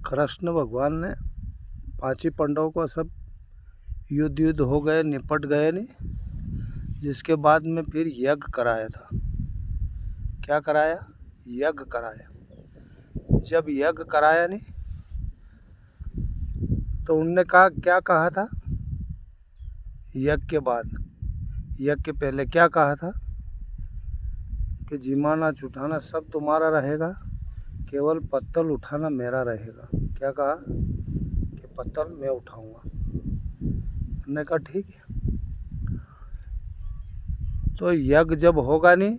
कृष्ण भगवान ने पांचों पांडवों को सब युद्ध हो गए, निपट गए नहीं। जिसके बाद में फिर यज्ञ कराया था। क्या कराया? यज्ञ कराया। जब यज्ञ कराया नहीं तो उनने कहा, क्या कहा था यज्ञ के बाद? यज्ञ के पहले क्या कहा था कि जिमाना चुटाना सब तुम्हारा रहेगा, केवल पत्तल उठाना मेरा रहेगा। क्या कहा कि पत्तल मैं उठाऊंगा। उन्होंने कहा ठीक है। तो यज्ञ जब होगा नहीं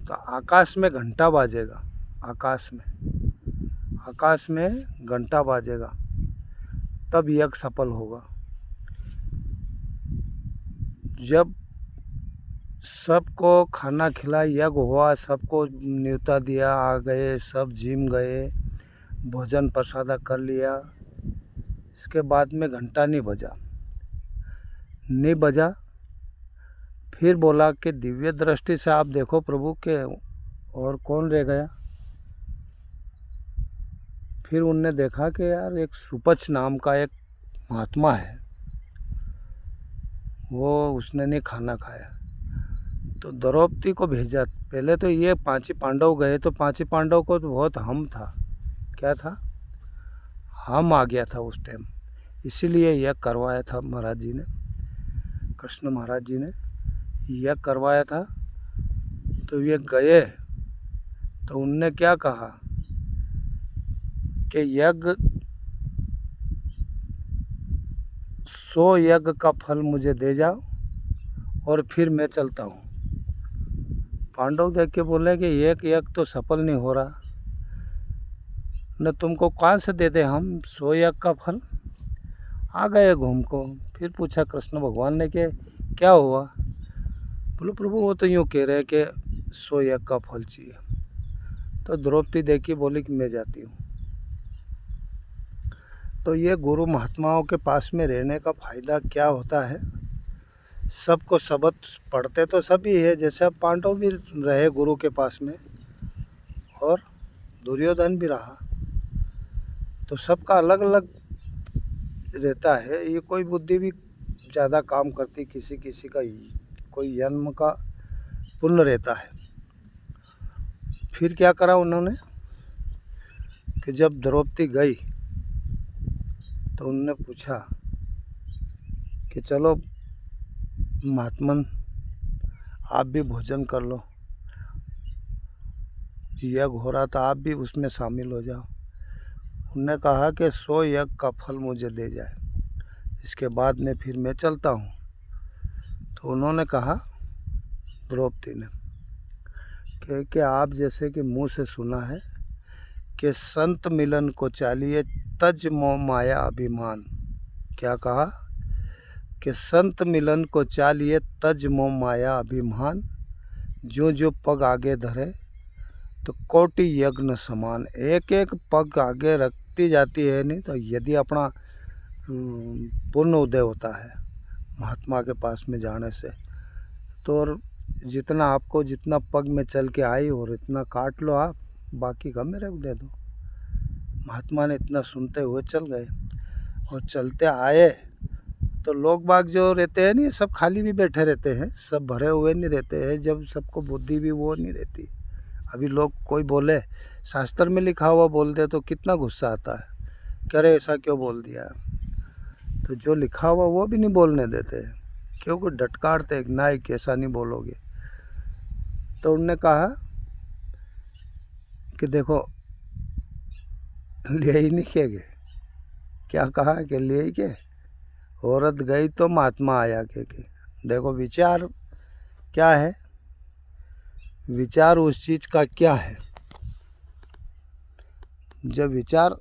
तो आकाश में घंटा बाजेगा। आकाश में घंटा बाजेगा, तब यज्ञ सफल होगा। जब सबको खाना खिला, यज्ञ हुआ, सबको न्योता दिया, आ गए, सब जिम गए, भोजन प्रसादा कर लिया। इसके बाद में घंटा नहीं बजा। फिर बोला कि दिव्य दृष्टि से आप देखो प्रभु के और कौन रह गया। फिर उनने देखा कि यार एक सुपच नाम का एक महात्मा है, वो उसने नहीं खाना खाया। तो द्रौपदी को भेजा। पहले तो ये पांचों पांडव गए तो पांचों पांडव को तो बहुत हम था। क्या था? हम आ गया था उस टाइम। इसीलिए यह करवाया था महाराज जी ने, कृष्ण महाराज जी ने यह करवाया था। तो ये गए तो उनने क्या कहा कि यज्ञ 100 यज्ञ का फल मुझे दे जाओ और फिर मैं चलता हूँ। पांडव देख के बोले कि एक यज्ञ तो सफल नहीं हो रहा, न तुमको कहाँ से दे दे हम 100 यज्ञ का फल। आ गए घूम को। फिर पूछा कृष्ण भगवान ने कि क्या हुआ? बोलो प्रभु वो तो यूँ कह रहे कि 100 यज्ञ का फल चाहिए। तो द्रौपदी देखी, बोली कि मैं जाती हूँ। तो ये गुरु महात्माओं के पास में रहने का फ़ायदा क्या होता है? सबको शब्द पढ़ते तो सभी है, जैसे पांडव भी रहे गुरु के पास में और दुर्योधन भी रहा। तो सबका अलग अलग रहता है। ये कोई बुद्धि भी ज़्यादा काम करती, किसी किसी का कोई जन्म का पुण्य रहता है। फिर क्या करा उन्होंने कि जब द्रौपदी गई तो उन्होंने पूछा कि चलो महात्मन आप भी भोजन कर लो, यज्ञ हो रहा था, आप भी उसमें शामिल हो जाओ। उन्होंने कहा कि 100 यज्ञ का फल मुझे दे जाए, इसके बाद में फिर मैं चलता हूँ। तो उन्होंने कहा, द्रौपदी ने, कि आप जैसे कि मुँह से सुना है कि संत मिलन को चालिए तज मोह माया अभिमान। क्या कहा कि संत मिलन को चालिए तज मोह माया अभिमान, जो जो पग आगे धरे तो कोटि यज्ञ समान। एक एक पग आगे रखती जाती है। नहीं तो यदि अपना पुण्य उदय होता है महात्मा के पास में जाने से, तो और जितना आपको जितना पग में चल के आई और इतना काट लो आप, बाकी का मेरे को दे दो। महात्मा ने इतना सुनते हुए चल गए और चलते आए तो लोग बाग जो रहते हैं नहीं, सब खाली भी बैठे रहते हैं, सब भरे हुए नहीं रहते हैं। जब सबको बुद्धि भी वो नहीं रहती। अभी लोग कोई बोले, शास्त्र में लिखा हुआ बोल दे तो कितना गुस्सा आता है, कह रहे ऐसा क्यों बोल दिया। तो जो लिखा हुआ वो भी नहीं बोलने देते हैं, क्योंकि डटकारते एक नाइक ऐसा नहीं बोलोगे। तो उनने कहा कि देखो ले ही नहीं के गए। क्या कहा कि ले ही के औरत गई तो महात्मा आया के। देखो विचार क्या है, विचार उस चीज़ का क्या है। जब विचार